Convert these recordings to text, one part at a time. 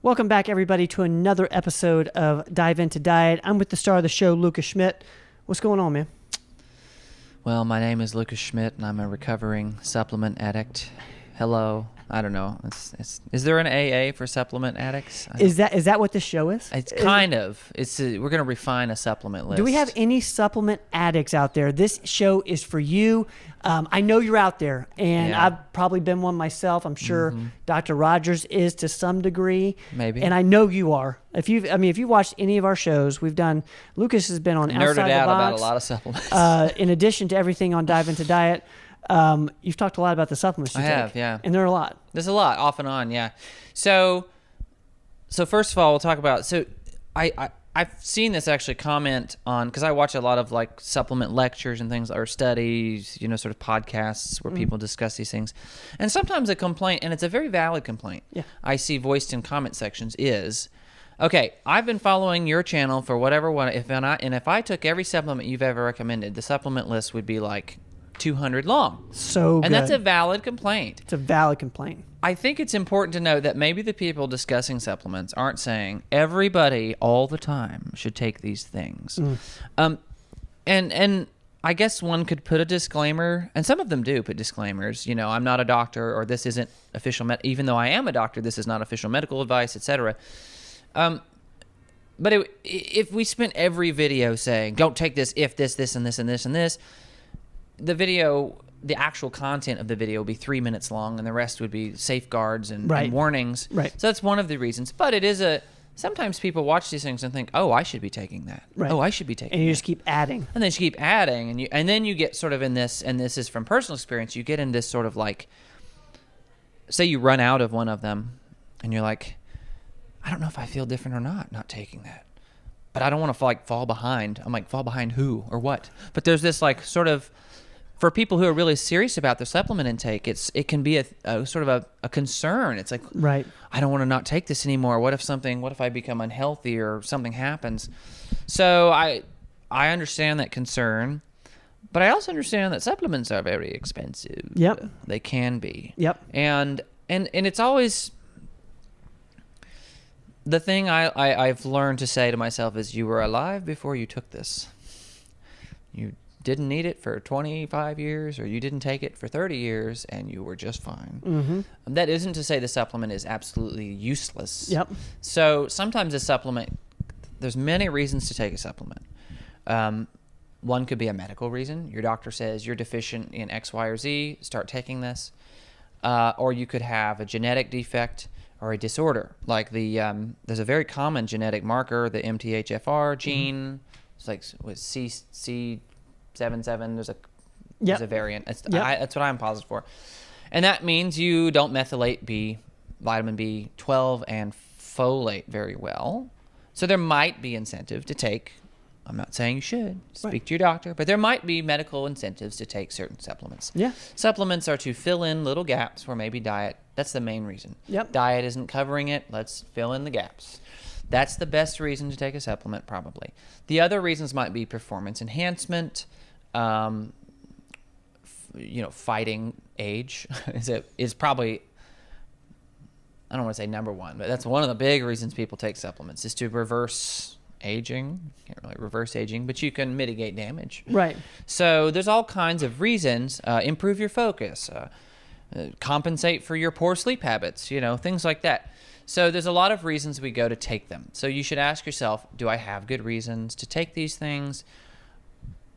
Welcome back, everybody, to another episode of Dive Into Diet. I'm with the star of the show, Lucas Schmidt. What's going on, man? Well, my name is Lucas Schmidt, and I'm a recovering supplement addict. Hello. I don't know. Is there an AA for supplement addicts? Is that what this show is? It's kind of. We're going to refine a supplement list. Do we have any supplement addicts out there? This show is for you. I know you're out there, and Yeah. I've probably been one myself. I'm sure Dr. Rogers is to some degree. Maybe. And I know you are. If you watched any of our shows, Lucas has been on Outside nerded the out Box, about a lot of supplements. in addition to everything on Dive Into Diet. You've talked a lot about the supplements you take. I have, yeah. And there are a lot. There's a lot, off and on, yeah. So first of all, we'll talk about, I've seen this actually comment on, because I watch a lot of like supplement lectures and things, or studies, sort of podcasts where people discuss these things. And sometimes a complaint, and it's a very valid complaint, I see voiced in comment sections is, okay, I've been following your channel for whatever one, if I took every supplement you've ever recommended, the supplement list would be like 200 long. So good. And that's a valid complaint. It's a valid complaint. I think it's important to note that maybe the people discussing supplements aren't saying everybody all the time should take these things. And I guess one could put a disclaimer, and some of them do put disclaimers, I'm not a doctor, or this isn't official, even though I am a doctor, this is not official medical advice, etc. But if we spent every video saying, don't take this if this, this, and this, and this, and this, the actual content of the video would be 3 minutes long, and the rest would be safeguards and warnings. Right. So that's one of the reasons. But it is sometimes people watch these things and think, oh, I should be taking that. Right. Oh, I should be taking that. And you just keep adding. And then you keep adding, and then you get sort of in this, and this is from personal experience, you get in this sort of like, say you run out of one of them, and you're like, I don't know if I feel different or not taking that. But I don't want to fall behind. I'm like, fall behind who or what? But there's this like sort of, for people who are really serious about their supplement intake, it can be a sort of a concern. It's like, right, I don't want to not take this anymore. What if I become unhealthy or something happens? So I understand that concern, but I also understand that supplements are very expensive. Yep. They can be. Yep. And it's always, the thing I've learned to say to myself is, you were alive before you took this. You didn't need it for 25 years, or you didn't take it for 30 years, and you were just fine. Mm-hmm. That isn't to say the supplement is absolutely useless. Yep. So sometimes a supplement, there's many reasons to take a supplement. One could be a medical reason. Your doctor says you're deficient in X, Y, or Z, start taking this. Or you could have a genetic defect or a disorder. Like there's a very common genetic marker, the MTHFR gene. It's like C77. There's a variant. That's what I'm positive for. And that means you don't methylate vitamin B12 and folate very well. So there might be incentive to take, I'm not saying you should, speak to your doctor, but there might be medical incentives to take certain supplements. Yeah. Supplements are to fill in little gaps where maybe diet, that's the main reason. Yep. Diet isn't covering it, let's fill in the gaps. That's the best reason to take a supplement, probably. The other reasons might be performance enhancement, fighting age is probably, I don't want to say number one, but that's one of the big reasons people take supplements, is to reverse aging. Can't really reverse aging, but you can mitigate damage. Right. So there's all kinds of reasons. Improve your focus, compensate for your poor sleep habits, things like that. So there's a lot of reasons we go to take them. So you should ask yourself, do I have good reasons to take these things?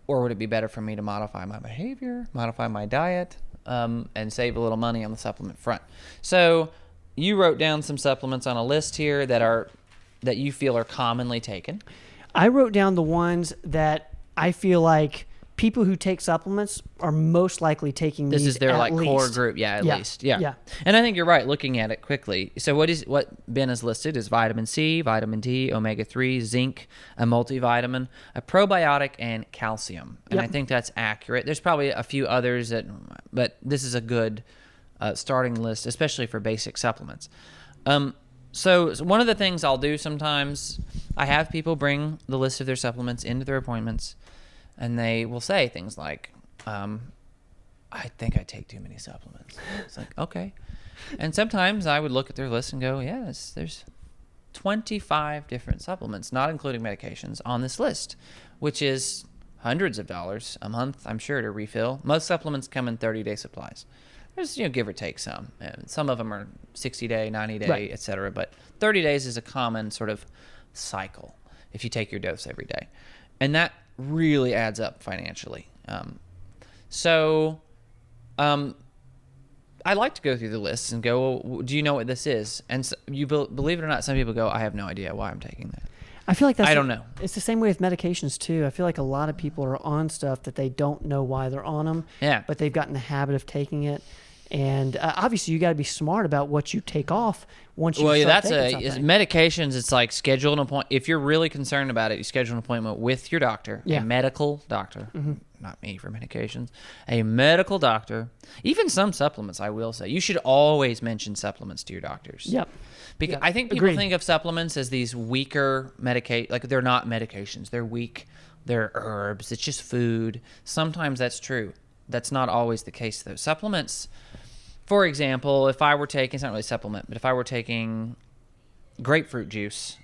Or would it be better for me to modify my behavior, modify my diet, and save a little money on the supplement front? So you wrote down some supplements on a list here that you feel are commonly taken. I wrote down the ones that I feel like people who take supplements are most likely taking this these is their at like least. core group, at least. Yeah. And I think you're right, looking at it quickly. So what Ben has listed is vitamin C, vitamin D, omega-3, zinc, a multivitamin, a probiotic, and calcium. And I think that's accurate. There's probably a few others but this is a good starting list, especially for basic supplements. So one of the things I'll do sometimes, I have people bring the list of their supplements into their appointments, and they will say things like, I think I take too many supplements. It's like, okay. And sometimes I would look at their list and go, yes, there's 25 different supplements, not including medications, on this list, which is hundreds of dollars a month, I'm sure, to refill. Most supplements come in 30-day supplies. There's, give or take some. And some of them are 60-day, 90-day, Right. et cetera. But 30 days is a common sort of cycle if you take your dose every day. And that really adds up financially. I like to go through the lists and go, well, do you know what this is? And so, believe it or not, some people go, I have no idea why I'm taking that. I feel like I don't know. It's the same way with medications too. I feel like a lot of people are on stuff that they don't know why they're on them. Yeah. But they've gotten the habit of taking it, and obviously you got to be smart about what you take off once you. Well, start that's taking something. medications. It's like schedule an appointment. If you're really concerned about it, you schedule an appointment with your doctor, Yeah. a medical doctor. Not me for medications, a medical doctor. Even some supplements, I will say, you should always mention supplements to your doctors. Yep. Because Yep. I think people Agreed. think of supplements as these weaker like they're not medications. They're weak. They're herbs. It's just food. Sometimes that's true. That's not always the case, though. Supplements, for example, if I were taking, it's not really a supplement, but if I were taking grapefruit juice,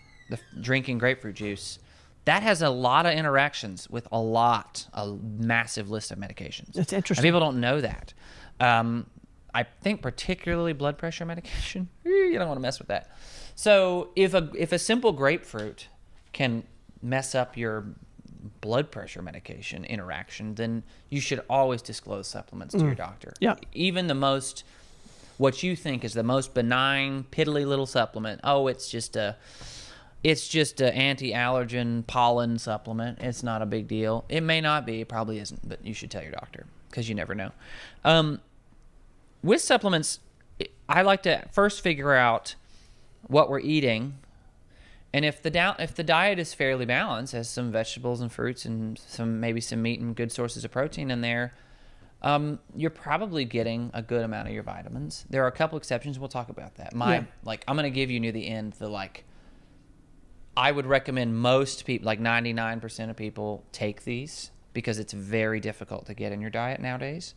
drinking grapefruit juice, that has a lot of interactions with a massive list of medications. That's interesting. And people don't know that. I think particularly blood pressure medication, you don't want to mess with that. So if a simple grapefruit can mess up your blood pressure medication interaction, then you should always disclose supplements to your doctor. Yeah. Even what you think is the most benign, piddly little supplement. Oh, it's just a anti-allergen pollen supplement. It's not a big deal. It may not be. It probably isn't, but you should tell your doctor because you never know. With supplements, I like to first figure out what we're eating, and if the diet is fairly balanced, has some vegetables and fruits and maybe some meat and good sources of protein in there, you're probably getting a good amount of your vitamins. There are a couple exceptions. We'll talk about that. I'm going to give you near the end I would recommend most people, like 99% of people, take these because it's very difficult to get in your diet nowadays.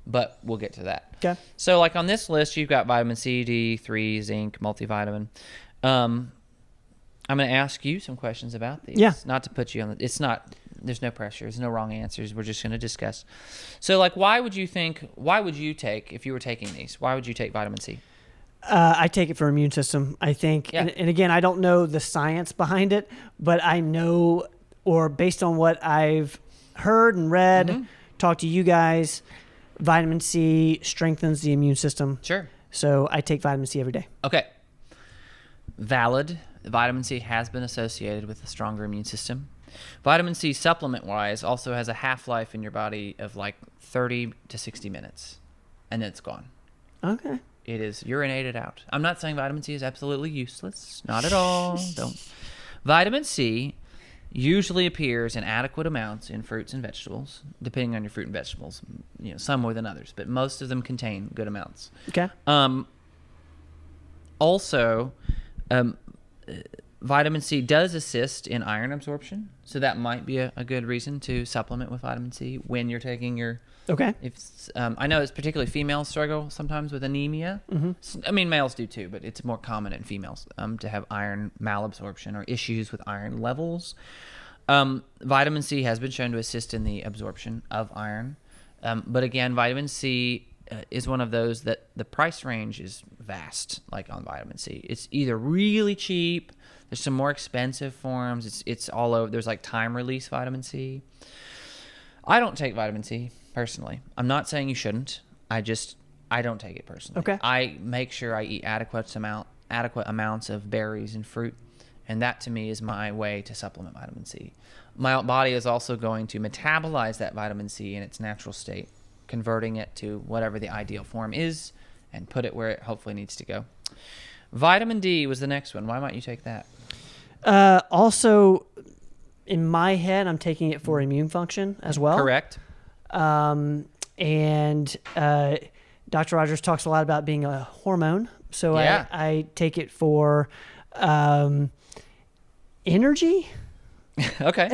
But we'll get to that. Okay. So, like on this list, you've got vitamin C, D3, zinc, multivitamin. I'm going to ask you some questions about these. Yeah. Not to put you on there's no pressure. There's no wrong answers. We're just going to discuss. So, like, why would you take, if you were taking these, why would you take vitamin C? I take it for immune system. I think, Yeah. and again, I don't know the science behind it, but I know, or based on what I've heard and read, talked to you guys, vitamin C strengthens the immune system. Sure. So I take vitamin C every day. Okay. Valid. Vitamin C has been associated with a stronger immune system. Vitamin C supplement-wise also has a half-life in your body of like 30 to 60 minutes, and then it's gone. Okay. It is urinated out. I'm not saying vitamin C is absolutely useless. Not at all. Don't. Vitamin C usually appears in adequate amounts in fruits and vegetables, depending on your fruit and vegetables. Some more than others, but most of them contain good amounts. Okay. Also, vitamin C does assist in iron absorption, so that might be a good reason to supplement with vitamin C when you're taking your. Okay. I know it's particularly females struggle sometimes with anemia. I mean, males do too, but it's more common in females to have iron malabsorption or issues with iron levels. Vitamin C has been shown to assist in the absorption of iron. But again, vitamin C is one of those that the price range is vast, like on vitamin C. It's either really cheap, there's some more expensive forms, it's all over. There's like time-release vitamin C. I don't take vitamin C. Personally, I'm not saying you shouldn't. I don't take it personally. Okay. I make sure I eat adequate amounts of berries and fruit, and that to me is my way to supplement vitamin C. My body is also going to metabolize that vitamin C in its natural state, converting it to whatever the ideal form is, and put it where it hopefully needs to go. Vitamin D was the next one. Why might you take that? Also, in my head, I'm taking it for immune function as well. Correct. And Dr. Rogers talks a lot about being a hormone. So Yeah. I take it for energy. Okay.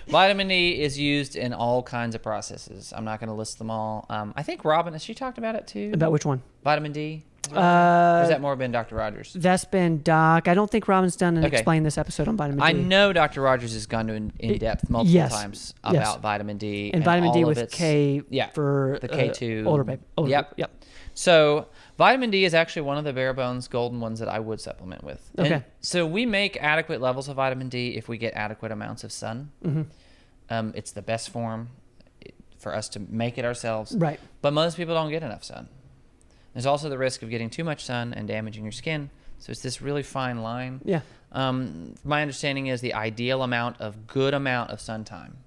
Vitamin D is used in all kinds of processes. I'm not going to list them all. I think Robin, has she talked about it too? About which one? Vitamin D? Or has that more been Dr. Rogers? That's been Doc. I don't think Robin's done an Okay. Explain This episode on vitamin D. I know Dr. Rogers has gone to in depth multiple times about vitamin D. And vitamin D all with of its, K yeah, for the K2. older baby. Yep. So vitamin D is actually one of the bare bones golden ones that I would supplement with. Okay. And so we make adequate levels of vitamin D if we get adequate amounts of sun. Mm-hmm. It's the best form for us to make it ourselves. Right. But most people don't get enough sun. There's also the risk of getting too much sun and damaging your skin. So it's this really fine line. Yeah. My understanding is the ideal amount of sun time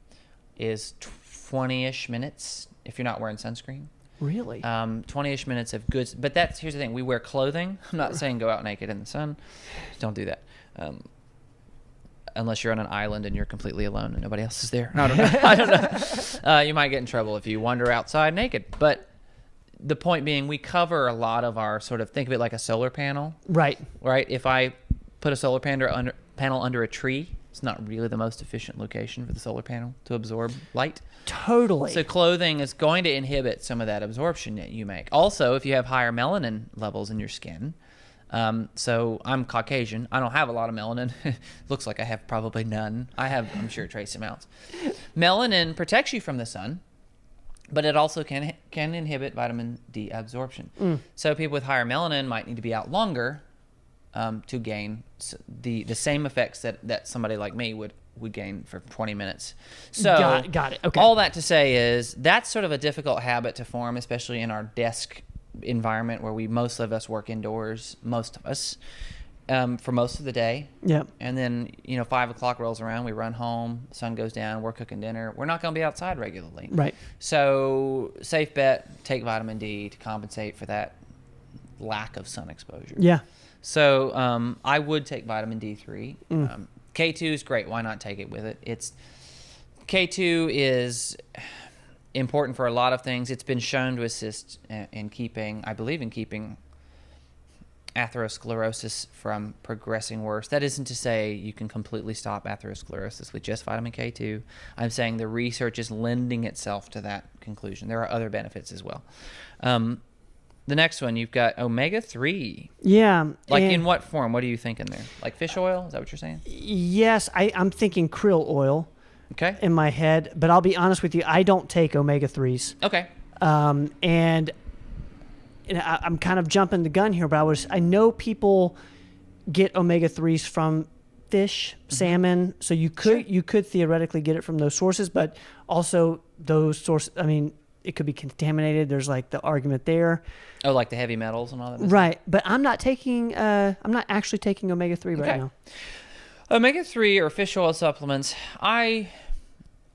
is 20-ish minutes if you're not wearing sunscreen. Really? 20-ish minutes of good. But here's the thing. We wear clothing. I'm not saying go out naked in the sun. Don't do that. Unless you're on an island and you're completely alone and nobody else is there. I don't know. You might get in trouble if you wander outside naked. But the point being, we cover a lot of our think of it like a solar panel. Right. Right? If I put a solar panel under a tree, it's not really the most efficient location for the solar panel to absorb light. Totally. So clothing is going to inhibit some of that absorption that you make. Also, if you have higher melanin levels in your skin, so I'm Caucasian. I don't have a lot of melanin. Looks like I have probably none. I have, I'm sure, trace amounts. Melanin protects you from the sun, but it also can inhibit vitamin D absorption. So people with higher melanin might need to be out longer to gain the same effects that somebody like me would gain for 20 minutes. So got it. Okay. All that to say is that's sort of a difficult habit to form, especially in our desk environment where most of us work indoors, most of us, for most of the day. Yep. And then, 5 o'clock rolls around, we run home, sun goes down, we're cooking dinner. We're not going to be outside regularly. Right. So safe bet, take vitamin D to compensate for that lack of sun exposure. Yeah. So I would take vitamin D3. K2 is great. Why not take it with it? K2 is important for a lot of things. It's been shown to assist in keeping atherosclerosis from progressing worse. That isn't to say you can completely stop atherosclerosis with just vitamin K2. I'm saying the research is lending itself to that conclusion. There are other benefits as well. The next one, you've got omega-3. Yeah. Like in what form? What are you thinking there? Like fish oil? Is that what you're saying? Yes, I'm thinking krill oil. Okay. In my head, but I'll be honest with you, I don't take omega-3s. Okay. And I'm kind of jumping the gun here, but I know people get omega-3s from fish, salmon, so you could theoretically get it from those sources, but also those sources, it could be contaminated. There's like the argument there. Oh, like the heavy metals and all that. Right, but I'm not actually taking omega-3 right now. Omega-3 or fish oil supplements, I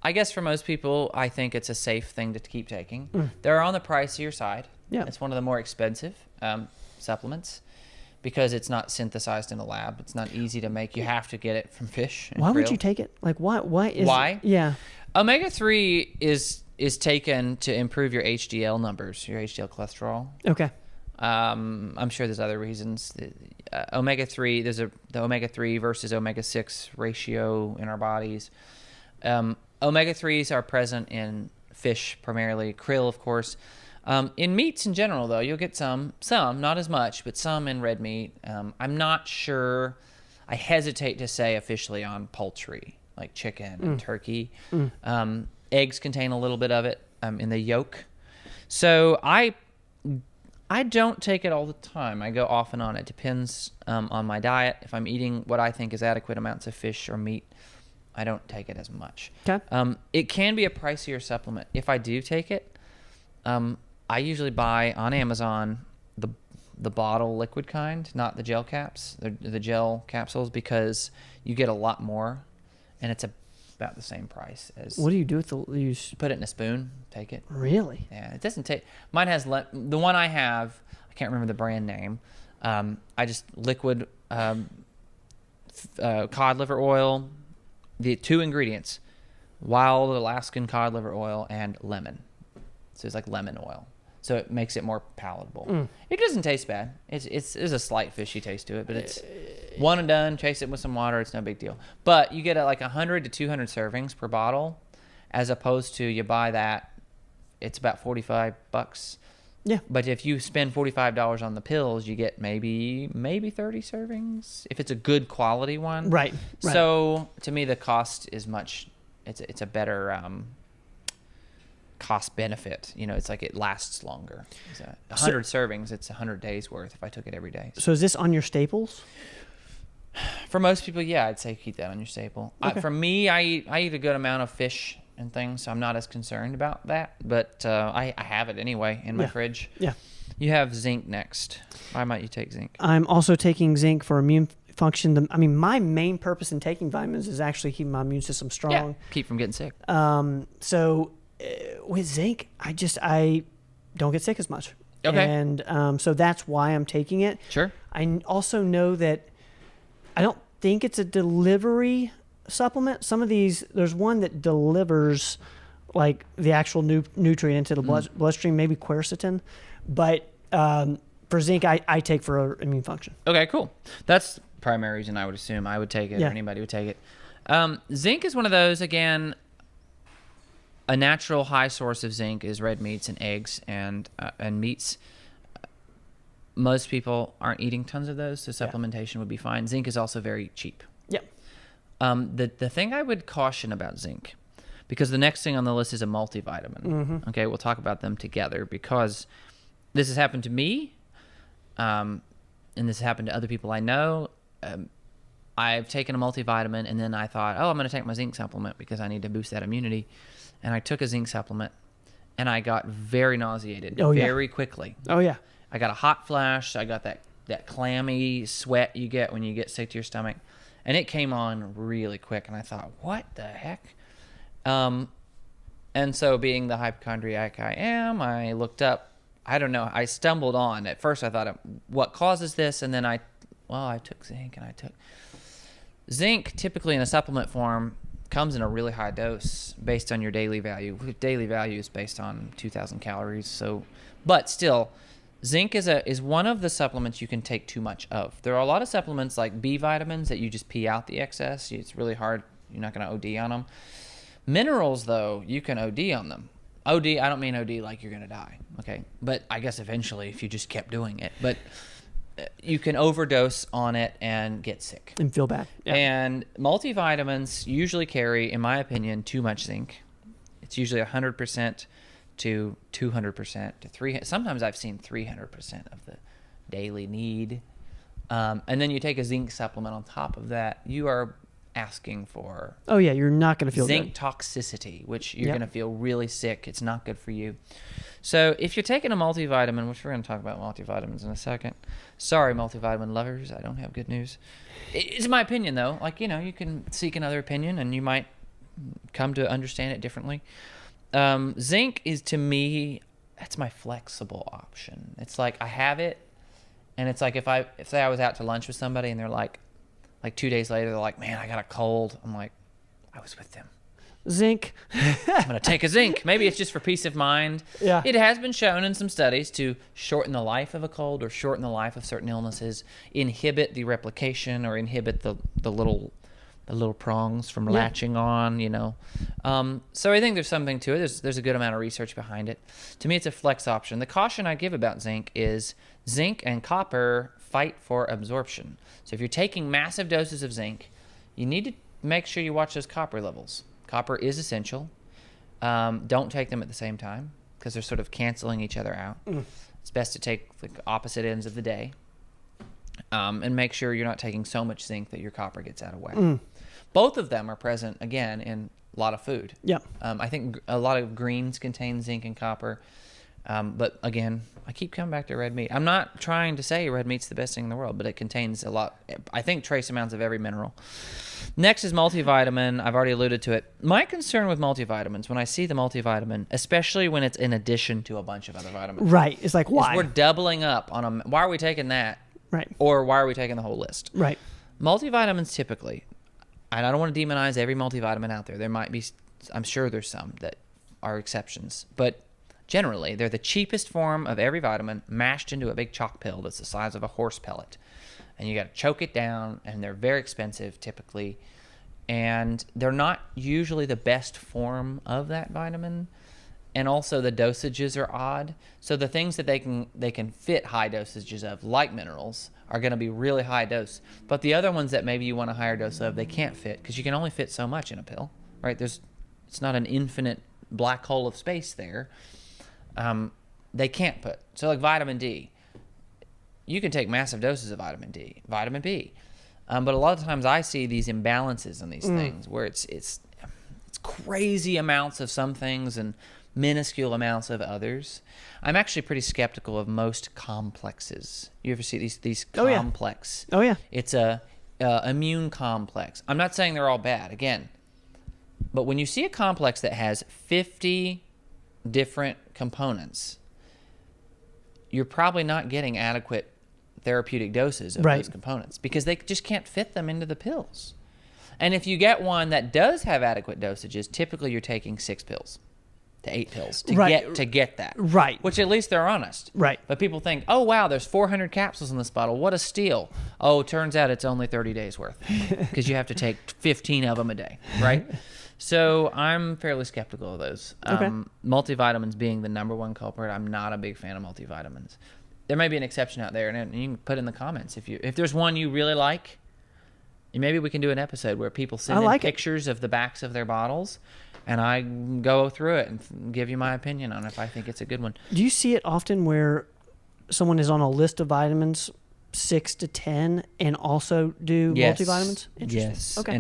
guess for most people, I think it's a safe thing to keep taking. They're on the pricier side. Yeah. It's one of the more expensive supplements because it's not synthesized in a lab. It's not easy to make. You have to get it from fish and Why krill. would you take it? Like, why? Why? Yeah. Omega-3 is taken to improve your HDL numbers, your HDL cholesterol. Okay. I'm sure there's other reasons. Omega-3, the omega-3 versus omega-6 ratio in our bodies. Omega-3s are present in fish primarily, krill, of course. In meats in general, though, you'll get some, not as much, but some in red meat. I'm not sure. I hesitate to say officially on poultry, like chicken and turkey. Eggs contain a little bit of it in the yolk. So I don't take it all the time. I go off and on. It depends on my diet. If I'm eating what I think is adequate amounts of fish or meat, I don't take it as much. Okay. It can be a pricier supplement. If I do take it, I usually buy on Amazon the bottle liquid kind, not the gel caps, the gel capsules, because you get a lot more, and it's about the same price as. What do you do with you put it in a spoon, take it. Really? Yeah, it doesn't take. Mine has the one I have. I can't remember the brand name. I just liquid cod liver oil. The 2 ingredients: wild Alaskan cod liver oil and lemon. So it's like lemon oil. So it makes it more palatable. It doesn't taste bad. There's a slight fishy taste to it, but it's one and done. Chase it with some water. It's no big deal. But you get like 100 to 200 servings per bottle, as opposed to you buy that. It's about $45 Yeah. But if you spend $45 on the pills, you get maybe 30 servings if it's a good quality one. Right. So to me, the cost is much. It's a better cost benefit. It's like it lasts longer. 100 servings, it's 100 days worth if I took it every day. So is this on your staples? For most people, yeah, I'd say keep that on your staple. Okay. For me, I eat a good amount of fish and things, so I'm not as concerned about that. But I have it anyway in my fridge. Yeah. You have zinc next. Why might you take zinc? I'm also taking zinc for immune function. My main purpose in taking vitamins is actually keeping my immune system strong. Yeah, keep from getting sick. So with zinc, I don't get sick as much. Okay. And so that's why I'm taking it. Sure. I also know that I don't think it's a delivery supplement. Some of these, there's one that delivers like the actual nutrient into the bloodstream, maybe quercetin. But for zinc, I take for immune function. Okay, cool. That's the primary reason I would assume I would take it or anybody would take it. Zinc is one of those, again, a natural high source of zinc is red meats and eggs and meats. Most people aren't eating tons of those, so supplementation would be fine. Zinc is also very cheap. Yep. The thing I would caution about zinc, because the next thing on the list is a multivitamin. Mm-hmm. Okay, we'll talk about them together because this has happened to me, and this has happened to other people I know. I've taken a multivitamin, and then I thought, I'm going to take my zinc supplement because I need to boost that immunity. And I took a zinc supplement, and I got very nauseated very quickly. Oh, yeah. I got a hot flash. I got that clammy sweat you get when you get sick to your stomach. And it came on really quick. And I thought, what the heck? And so being the hypochondriac I am, I looked up. I don't know. I stumbled on. At first, I thought, what causes this? And then I took zinc, and I took... Zinc, typically in a supplement form, comes in a really high dose based on your daily value. Daily value is based on 2,000 calories. But still... Zinc is one of the supplements you can take too much of. There are a lot of supplements like B vitamins that you just pee out the excess. It's really hard. You're not going to OD on them. Minerals, though, you can OD on them. OD, I don't mean OD like you're going to die, okay? But I guess eventually if you just kept doing it. But you can overdose on it and get sick. And feel bad. Yeah. And multivitamins usually carry, in my opinion, too much zinc. It's usually 100% to 200% to 300. Sometimes I've seen 300% of the daily need. And then you take a zinc supplement on top of that. You are asking for you're not going to feel zinc good. Toxicity, which you're going to feel really sick. It's not good for you. So if you're taking a multivitamin, which we're going to talk about multivitamins in a second. Sorry, multivitamin lovers, I don't have good news. It's my opinion, though. Like, you can seek another opinion, and you might come to understand it differently. Zinc is, to me, that's my flexible option. It's like I have it, and it's like if say I was out to lunch with somebody and they're like 2 days later, they're like, man, I got a cold. I'm like, I was with them. Zinc. I'm going to take a zinc. Maybe it's just for peace of mind. Yeah. It has been shown in some studies to shorten the life of a cold or shorten the life of certain illnesses, inhibit the replication or inhibit the little prongs from latching on, So I think there's something to it. There's a good amount of research behind it. To me, it's a flex option. The caution I give about zinc is zinc and copper fight for absorption. So if you're taking massive doses of zinc, you need to make sure you watch those copper levels. Copper is essential. Don't take them at the same time because they're sort of canceling each other out. It's best to take the opposite ends of the day. And make sure you're not taking so much zinc that your copper gets out of whack. Both of them are present, again, in a lot of food. Yep. I think a lot of greens contain zinc and copper. But again, I keep coming back to red meat. I'm not trying to say red meat's the best thing in the world, but it contains a lot, I think, trace amounts of every mineral. Next is multivitamin. I've already alluded to it. My concern with multivitamins, when I see the multivitamin, especially when it's in addition to a bunch of other vitamins. Right. It's like, why? We're doubling up on them. Why are we taking that? Right. Or why are we taking the whole list? Right. Multivitamins typically, and I don't want to demonize every multivitamin out there. There might be, I'm sure there's some that are exceptions. But generally, they're the cheapest form of every vitamin mashed into a big chalk pill that's the size of a horse pellet. And you got to choke it down, and they're very expensive typically. And they're not usually the best form of that vitamin. and also the dosages are odd. So the things that they can fit high dosages of, like minerals, are going to be really high dose. But the other ones that maybe you want a higher dose of, they can't fit because you can only fit so much in a pill, right? It's not an infinite black hole of space there. They can't put. So like vitamin D, you can take massive doses of vitamin D, vitamin B. But a lot of times I see these imbalances in these things where it's crazy amounts of some things and minuscule amounts of others. I'm actually pretty skeptical of most complexes. You ever see these complex? Oh yeah. It's a immune complex. I'm not saying they're all bad, again. But when you see a complex that has 50 different components, you're probably not getting adequate therapeutic doses of those components because they just can't fit them into the pills. And if you get one that does have adequate dosages, typically you're taking 6 pills to 8 pills to get that. Right. Which at least they're honest. Right. But people think, oh, wow, there's 400 capsules in this bottle. What a steal. Oh, turns out it's only 30 days worth because you have to take 15 of them a day, right? So I'm fairly skeptical of those. Okay. Multivitamins being the number one culprit. I'm not a big fan of multivitamins. There may be an exception out there, and you can put in the comments if there's one you really like. Maybe we can do an episode where people send in pictures of the backs of their bottles, and I go through it and give you my opinion on if I think it's a good one. Do you see it often where someone is on a list of vitamins, 6 to 10, and also do multivitamins? Yes. Okay.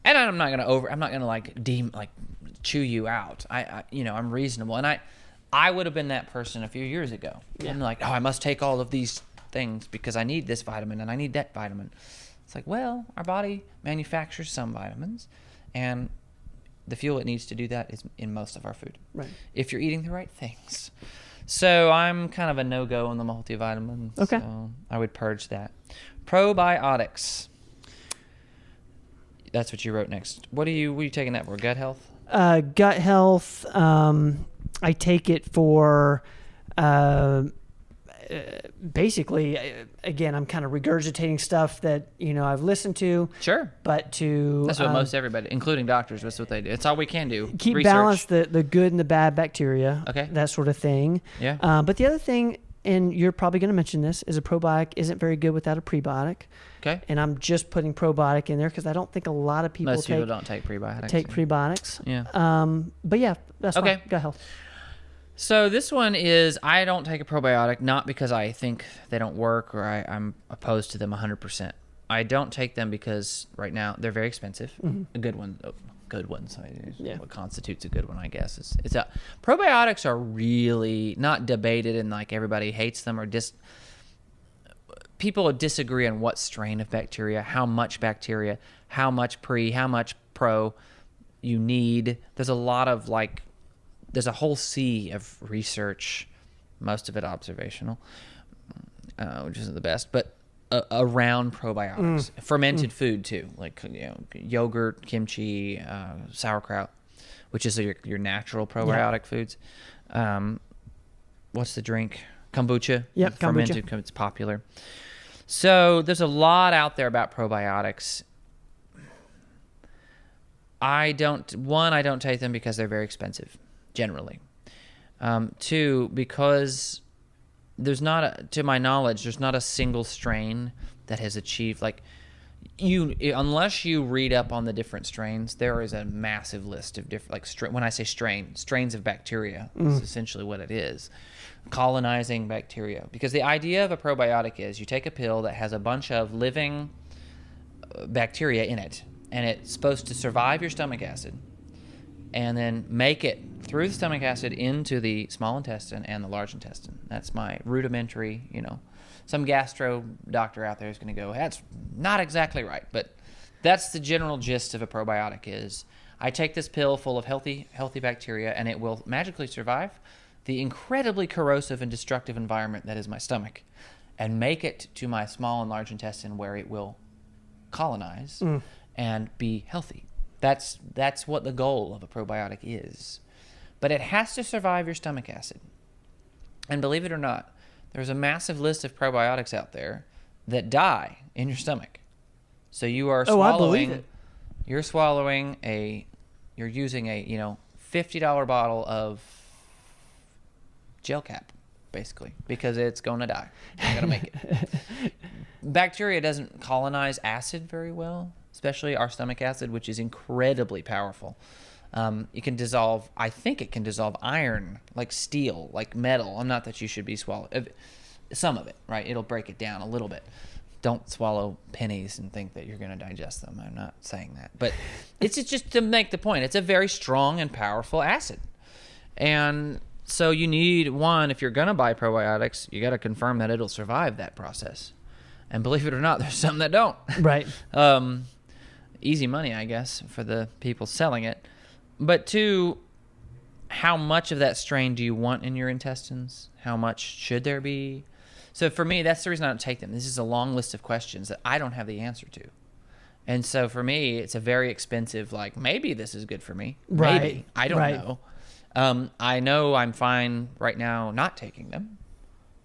And I'm not gonna chew you out. I'm reasonable, and I would have been that person a few years ago. Yeah. I'm like, I must take all of these things because I need this vitamin and I need that vitamin. It's like, well, our body manufactures some vitamins, and the fuel it needs to do that is in most of our food. Right. If you're eating the right things. So I'm kind of a no-go on the multivitamins. Okay. So I would purge that. Probiotics. That's what you wrote next. What are you taking that for? Gut health? Gut health. I take it for basically, again, I'm kind of regurgitating stuff that, I've listened to. Sure. But that's what most everybody, including doctors, that's what they do. It's all we can do. Keep research. balance the good and the bad bacteria. Okay. That sort of thing. Yeah. But the other thing, and you're probably going to mention this, is a probiotic isn't very good without a prebiotic. Okay. And I'm just putting probiotic in there because I don't think a lot of people most people don't take prebiotics. Prebiotics. Yeah. But yeah, that's okay. Fine. Gut health. So this one is, I don't take a probiotic, not because I think they don't work or I'm opposed to them 100%. I don't take them because right now they're very expensive. Mm-hmm. A good one, good ones. What constitutes a good one, I guess, is probiotics are really not debated and like everybody hates them or people disagree on what strain of bacteria, how much pre, how much pro you need. There's a lot of there's a whole sea of research, most of it observational, which isn't the best, but around probiotics. Fermented food too, like yogurt, kimchi, sauerkraut, which is your natural probiotic foods. What's the drink? Kombucha. Yep, fermented. It's popular. So there's a lot out there about probiotics. I don't take them because they're very expensive. Generally. 2, because to my knowledge, there's not a single strain that has achieved, unless you read up on the different strains, there is a massive list of different, when I say strains of bacteria is essentially what it is. Colonizing bacteria. Because the idea of a probiotic is you take a pill that has a bunch of living bacteria in it, and it's supposed to survive your stomach acid, and then make it through the stomach acid into the small intestine and the large intestine. That's my rudimentary, Some gastro doctor out there is going to go, that's not exactly right, but that's the general gist of a probiotic is, I take this pill full of healthy bacteria, and it will magically survive the incredibly corrosive and destructive environment that is my stomach, and make it to my small and large intestine where it will colonize and be healthy. That's what the goal of a probiotic is. But it has to survive your stomach acid. And believe it or not, there's a massive list of probiotics out there that die in your stomach. So you are swallowing, I believe it. you're using a, $50 bottle of gel cap, basically, because it's going to die. Not going to make it. Bacteria doesn't colonize acid very well, especially our stomach acid, which is incredibly powerful. It can dissolve, I think it can dissolve iron, like steel, like metal. Not that you should be swallowing some of it, right? It'll break it down a little bit. Don't swallow pennies and think that you're going to digest them. I'm not saying that. But it's just to make the point. It's a very strong and powerful acid. And so you need, one, if you're going to buy probiotics, you got to confirm that it'll survive that process. And believe it or not, there's some that don't. Right. Easy money, I guess, for the people selling it. But two, how much of that strain do you want in your intestines? How much should there be? So for me, that's the reason I don't take them. This is a long list of questions that I don't have the answer to. And so for me, it's a very expensive, like, maybe this is good for me. Right. Maybe. I don't know. I know I'm fine right now not taking them.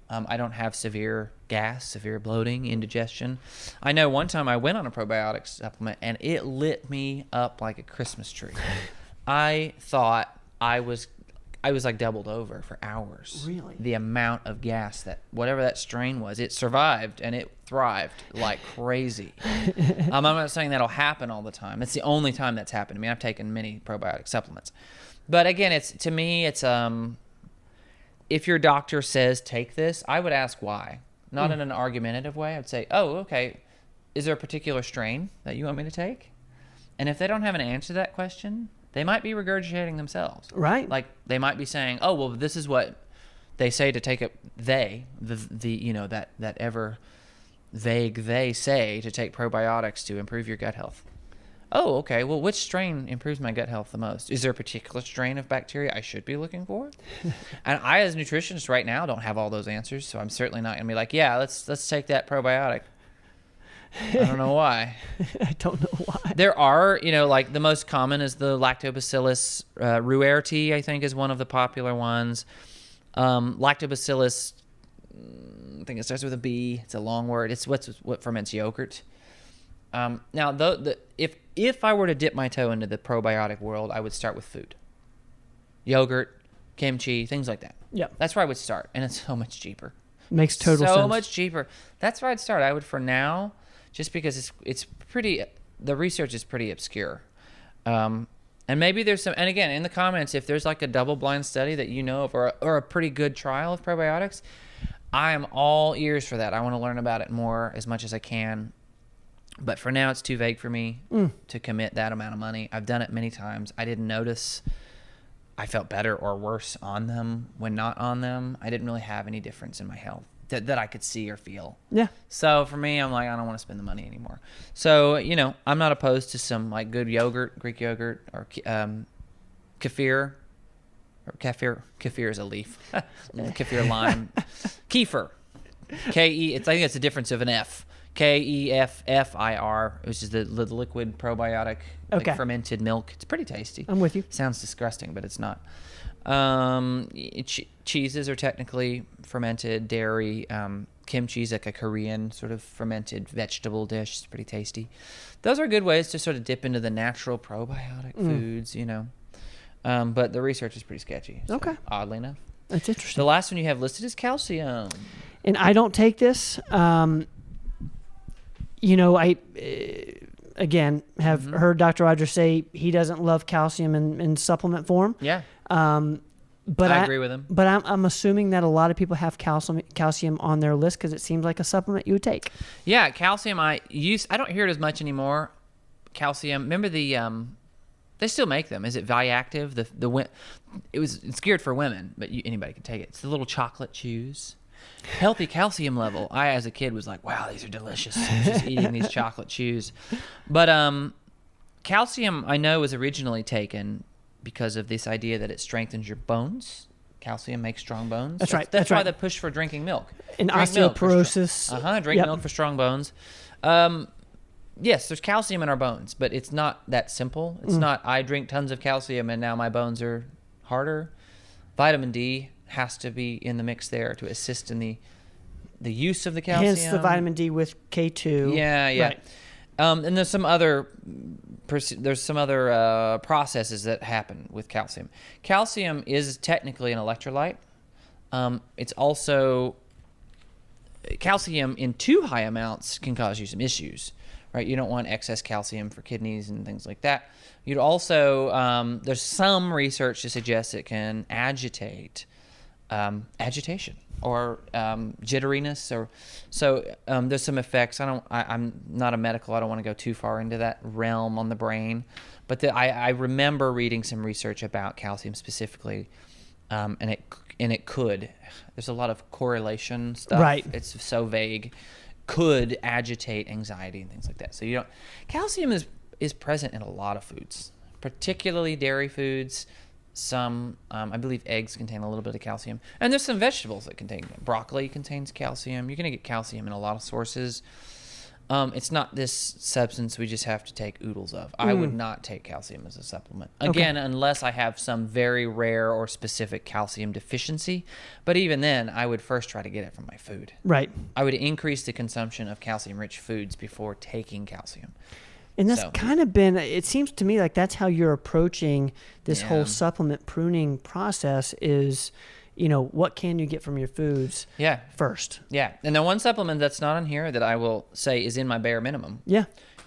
I don't have severe gas, severe bloating, indigestion. I know one time I went on a probiotic supplement, and it lit me up like a Christmas tree. I thought I was like doubled over for hours. Really? The amount of gas that whatever that strain was, it survived and it thrived like crazy. I'm not saying that'll happen all the time. It's the only time that's happened to me. I've taken many probiotic supplements. But again, it's if your doctor says take this, I would ask why. Not in an argumentative way. I would say, "Oh, okay. Is there a particular strain that you want me to take?" And if they don't have an answer to that question, they might be regurgitating themselves. Right. Like they might be saying, "Oh, well, this is what they say to take it." That ever vague they say to take probiotics to improve your gut health. Oh, okay. Well, which strain improves my gut health the most? Is there a particular strain of bacteria I should be looking for? And I, as a nutritionist right now, don't have all those answers, so I'm certainly not going to be like, "Yeah, let's take that probiotic." I don't know why. I don't know why. There are, like the most common is the Lactobacillus ruerti, I think is one of the popular ones. Lactobacillus, I think it starts with a B. It's a long word. It's what ferments yogurt. Now, if I were to dip my toe into the probiotic world, I would start with food. Yogurt, kimchi, things like that. Yeah. That's where I would start, and it's so much cheaper. Makes total sense. So much cheaper. That's where I'd start. I would for now, just because it's pretty, the research is pretty obscure. And maybe there's some, and again, in the comments, if there's like a double-blind study that you know of or a pretty good trial of probiotics, I am all ears for that. I want to learn about it more as much as I can. But for now, it's too vague for me to commit that amount of money. I've done it many times. I didn't notice I felt better or worse on them when not on them. I didn't really have any difference in my health that I could see or feel. Yeah. So for me, I'm like, I don't want to spend the money anymore. So, I'm not opposed to some like good yogurt, Greek yogurt, or kefir. Or kefir is a leaf. Kefir lime. Kefir. I think it's a difference of an F. KEFFIR, which is the liquid probiotic, like fermented milk. It's pretty tasty. I'm with you. Sounds disgusting, but it's not. Cheeses are technically fermented. Dairy, kimchi is like a Korean sort of fermented vegetable dish. It's pretty tasty. Those are good ways to sort of dip into the natural probiotic foods, But the research is pretty sketchy. So, oddly enough. That's interesting. The last one you have listed is calcium. And I don't take this. I again have heard Dr. Rogers say he doesn't love calcium in supplement form. Yeah. But I agree with him. But I'm assuming that a lot of people have calcium on their list because it seems like a supplement you would take. Yeah, calcium I don't hear it as much anymore. Calcium. Remember they still make them. Is it Viactive? It's geared for women, but anybody can take it. It's the little chocolate chews. Healthy calcium level. I, as a kid, was like, wow, these are delicious. I was just eating these chocolate chews. But calcium, I know, was originally taken because of this idea that it strengthens your bones. Calcium makes strong bones. That's right. That's why the push for drinking milk. And osteoporosis. Drink milk for strong bones. Yes, there's calcium in our bones, but it's not that simple. It's not, I drink tons of calcium and now my bones are harder. Vitamin D has to be in the mix there to assist in the use of the calcium. Hence the vitamin D with K2. Yeah. Right. And there's some other there's some other processes that happen with calcium. Calcium is technically an electrolyte. It's also calcium in too high amounts can cause you some issues, right? You don't want excess calcium for kidneys and things like that. You'd also there's some research to suggest it can agitation or jitteriness, or there's some effects. I'm not a medical. I don't want to go too far into that realm on the brain, but I remember reading some research about calcium specifically, and it could. There's a lot of correlation stuff. Right. It's so vague. Could agitate anxiety and things like that. So calcium is present in a lot of foods, particularly dairy foods. Some, I believe eggs contain a little bit of calcium. And there's some vegetables that contain broccoli contains calcium. You're going to get calcium in a lot of sources. It's not this substance we just have to take oodles of. I would not take calcium as a supplement. Again, unless I have some very rare or specific calcium deficiency. But even then, I would first try to get it from my food. Right. I would increase the consumption of calcium-rich foods before taking calcium. And that's kind of been, it seems to me like that's how you're approaching this whole supplement pruning process is, what can you get from your foods first? Yeah. And the one supplement that's not on here that I will say is in my bare minimum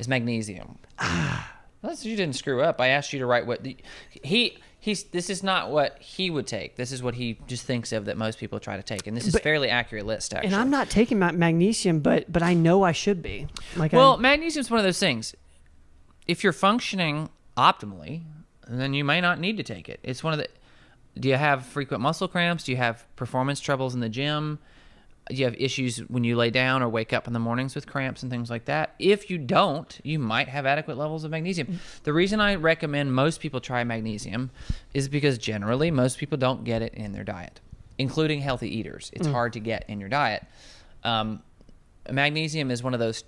is magnesium. You didn't screw up. I asked you to write what this is not what he would take. This is what he just thinks of that most people try to take. And this is a fairly accurate list, actually. And I'm not taking magnesium, but I know I should be. Magnesium is one of those things. If you're functioning optimally, then you may not need to take it. It's one of the... Do you have frequent muscle cramps? Do you have performance troubles in the gym? Do you have issues when you lay down or wake up in the mornings with cramps and things like that? If you don't, you might have adequate levels of magnesium. The reason I recommend most people try magnesium is because generally most people don't get it in their diet, including healthy eaters. It's hard to get in your diet. Magnesium is one of those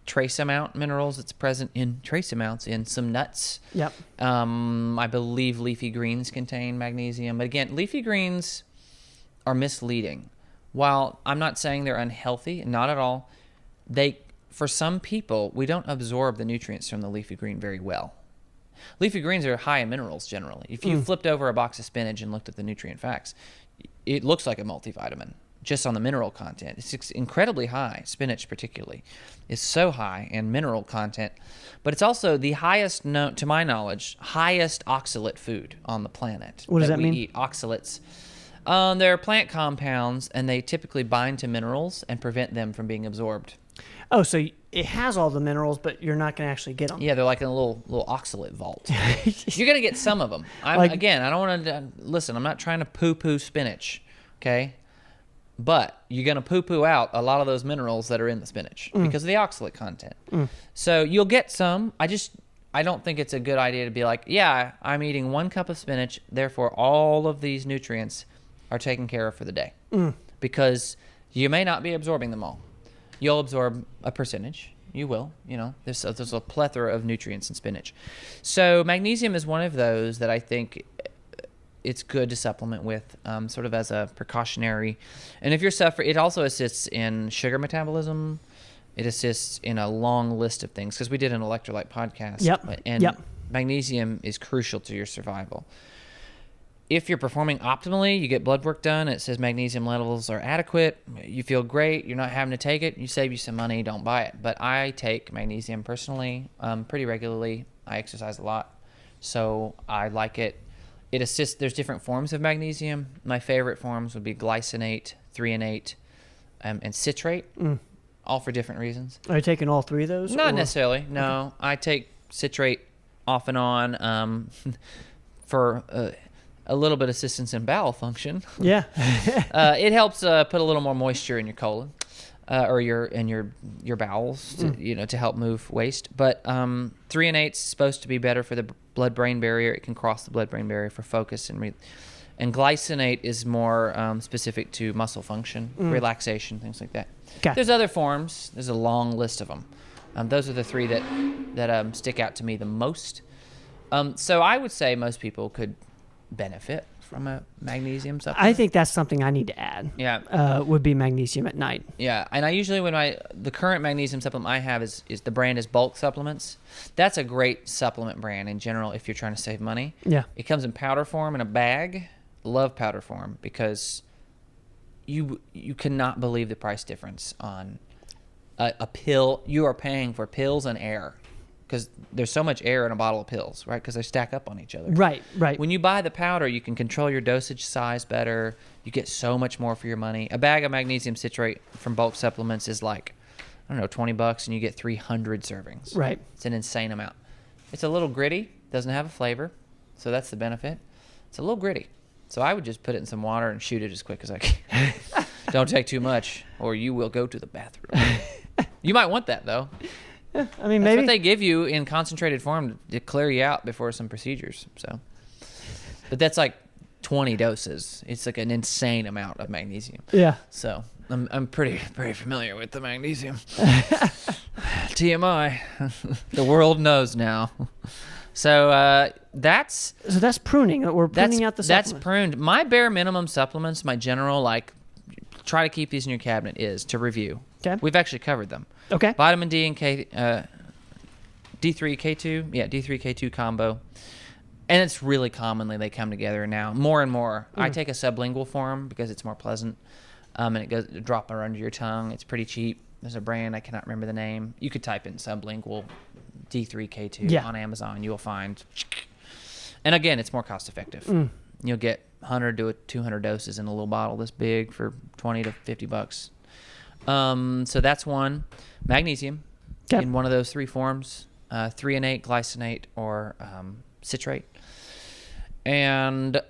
trace amount minerals. It's present in trace amounts in some nuts. Yep. I believe leafy greens contain magnesium. But again, leafy greens are misleading. While I'm not saying they're unhealthy, not at all, for some people, we don't absorb the nutrients from the leafy green very well. Leafy greens are high in minerals generally. If you flipped over a box of spinach and looked at the nutrient facts, it looks like a multivitamin. Just on the mineral content. It's incredibly high. Spinach particularly is so high in mineral content, but it's also the highest, to my knowledge, highest oxalate food on the planet. What does that mean? We eat oxalates. They're plant compounds, and they typically bind to minerals and prevent them from being absorbed. Oh, so it has all the minerals, but you're not going to actually get them. Yeah, they're like in a little oxalate vault. You're going to get some of them. I don't want to... Listen, I'm not trying to poo-poo spinach, okay? But you're going to poo-poo out a lot of those minerals that are in the spinach because of the oxalate content. So you'll get some. I don't think it's a good idea to be like, yeah, I'm eating 1 cup of spinach, therefore all of these nutrients are taken care of for the day. Because you may not be absorbing them all. You'll absorb a percentage. You will. There's a plethora of nutrients in spinach. So magnesium is one of those that I think... it's good to supplement with sort of as a precautionary. And if you're suffering, it also assists in sugar metabolism. It assists in a long list of things because we did an electrolyte podcast. And magnesium is crucial to your survival. If you're performing optimally, you get blood work done. It says magnesium levels are adequate. You feel great. You're not having to take it. You save you some money. Don't buy it. But I take magnesium personally pretty regularly. I exercise a lot. So I like it. It assists. There's different forms of magnesium. My favorite forms would be glycinate, threonate, and citrate, all for different reasons. Are you taking all 3 of those? Not necessarily. No, okay. I take citrate off and on for a little bit of assistance in bowel function. Yeah. It helps put a little more moisture in your colon. Or your bowels, to help move waste. But threonate's supposed to be better for the blood-brain barrier. It can cross the blood-brain barrier for focus and glycinate is more specific to muscle function, relaxation, things like that. Okay. There's other forms. There's a long list of them. Those are the 3 that stick out to me the most. So I would say most people could benefit from a magnesium supplement. I think that's something I need to add. Yeah. Would be magnesium at night. Yeah, and I usually the current magnesium supplement I have is the brand is Bulk Supplements. That's a great supplement brand in general if you're trying to save money. Yeah. It comes in powder form in a bag. Love powder form because you cannot believe the price difference on a pill. You are paying for pills and air because there's so much air in a bottle of pills, right? Because they stack up on each other. Right, right. When you buy the powder, you can control your dosage size better. You get so much more for your money. A bag of magnesium citrate from Bulk Supplements is like, I don't know, $20, and you get 300 servings. Right. It's an insane amount. It's a little gritty. Doesn't have a flavor, so that's the benefit. It's a little gritty. So I would just put it in some water and shoot it as quick as I can. Don't take too much, or you will go to the bathroom. You might want that, though. I mean, That's maybe what they give you in concentrated form to clear you out before some procedures. So, but that's like 20 doses. It's like an insane amount of magnesium. Yeah. So I'm pretty familiar with the magnesium. TMI. The world knows now. So that's pruning. We're pruning out the supplement. That's pruned. My bare minimum supplements, my general try to keep these in your cabinet is to review. Okay. We've actually covered them. Okay. Vitamin D and D3, K2. Yeah, D3, K2 combo. And it's really commonly they come together now. More and more. I take a sublingual form because it's more pleasant. And it goes drop under your tongue. It's pretty cheap. There's a brand, I cannot remember the name. You could type in sublingual D3, K2 on Amazon. You will find. And again, it's more cost effective. You'll get 100 to 200 doses in a little bottle this big for $20 to $50. So that's one. Magnesium in one of those three forms, threonate, glycinate, or citrate. And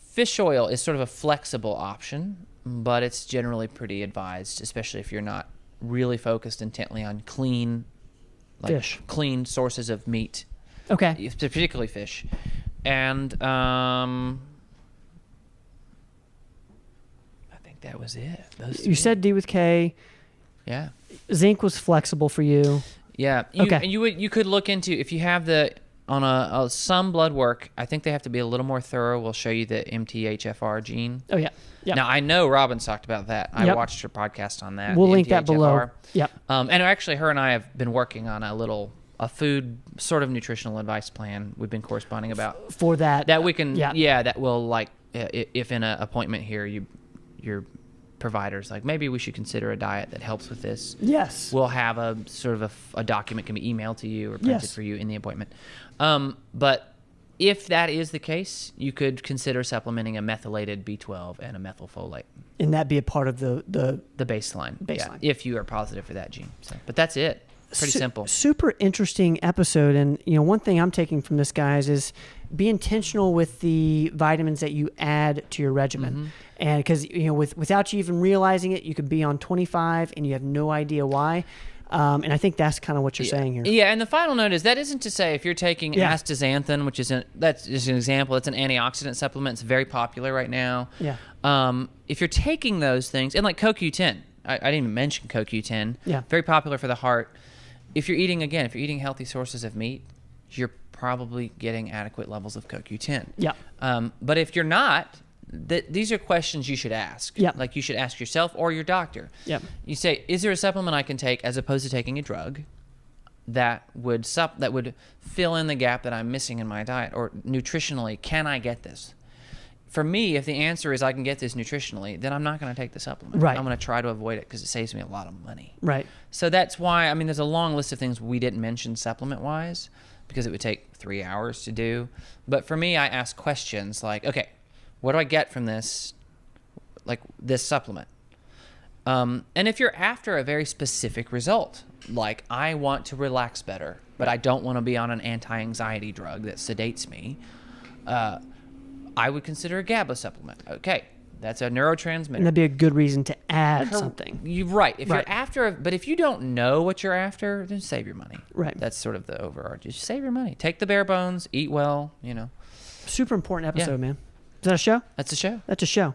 fish oil is sort of a flexible option, but it's generally pretty advised, especially if you're not really focused intently on clean sources of meat. Okay. Particularly fish. And I think that was it. You said D with K. Yeah. Zinc was flexible for you. Yeah. Okay. And you could look into, if you have on some blood work, I think they have to be a little more thorough. We'll show you the MTHFR gene. Oh, yeah. Yep. Now, I know Robin's talked about that. I watched her podcast on that. We'll link that below. Yep. And actually, her and I have been working on a food sort of nutritional advice plan we've been corresponding about. For that. That we can, that will, if in an appointment here, your provider's like, maybe we should consider a diet that helps with this. Yes. We'll have a sort of a document can be emailed to you or printed for you in the appointment. But if that is the case, you could consider supplementing a methylated B12 and a methylfolate. And that be a part of the baseline. Baseline. Yeah, if you are positive for that gene. So, but that's it. Pretty simple. Super interesting episode. And, one thing I'm taking from this, guys, is be intentional with the vitamins that you add to your regimen. Mm-hmm. And because, without you even realizing it, you could be on 25 and you have no idea why. And I think that's kind of what you're saying here. Yeah, and the final note is that isn't to say if you're taking astaxanthin, which that's just an example. It's an antioxidant supplement. It's very popular right now. Yeah. If you're taking those things, and like CoQ10, I didn't even mention CoQ10. Yeah. Very popular for the heart. If you're eating healthy sources of meat, you're probably getting adequate levels of CoQ10. Yeah. But if you're not, these are questions you should ask. Yeah. Like you should ask yourself or your doctor. Yeah. You say, is there a supplement I can take as opposed to taking a drug that would fill in the gap that I'm missing in my diet, or nutritionally, can I get this? For me, if the answer is I can get this nutritionally, then I'm not going to take the supplement. Right. I'm going to try to avoid it because it saves me a lot of money. Right. So that's why, there's a long list of things we didn't mention supplement-wise because it would take 3 hours to do. But for me, I ask questions like, okay, what do I get from this, like this supplement? And if you're after a very specific result, like I want to relax better, but I don't want to be on an anti-anxiety drug that sedates me, I would consider a GABA supplement. Okay, that's a neurotransmitter. And that'd be a good reason to add something. You're right. If you're after, but if you don't know what you're after, then save your money. Right. That's sort of the overarching. Just save your money. Take the bare bones. Eat well. Super important episode, man. Is that a show? That's a show. That's a show.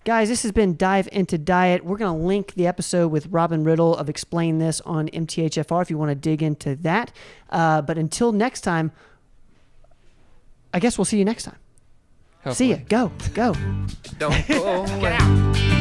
Guys, this has been Dive Into Diet. We're going to link the episode with Robin Riddle of Explain This on MTHFR if you want to dig into that. But until next time, I guess we'll see you next time. See ya. Go. Don't go. Get out.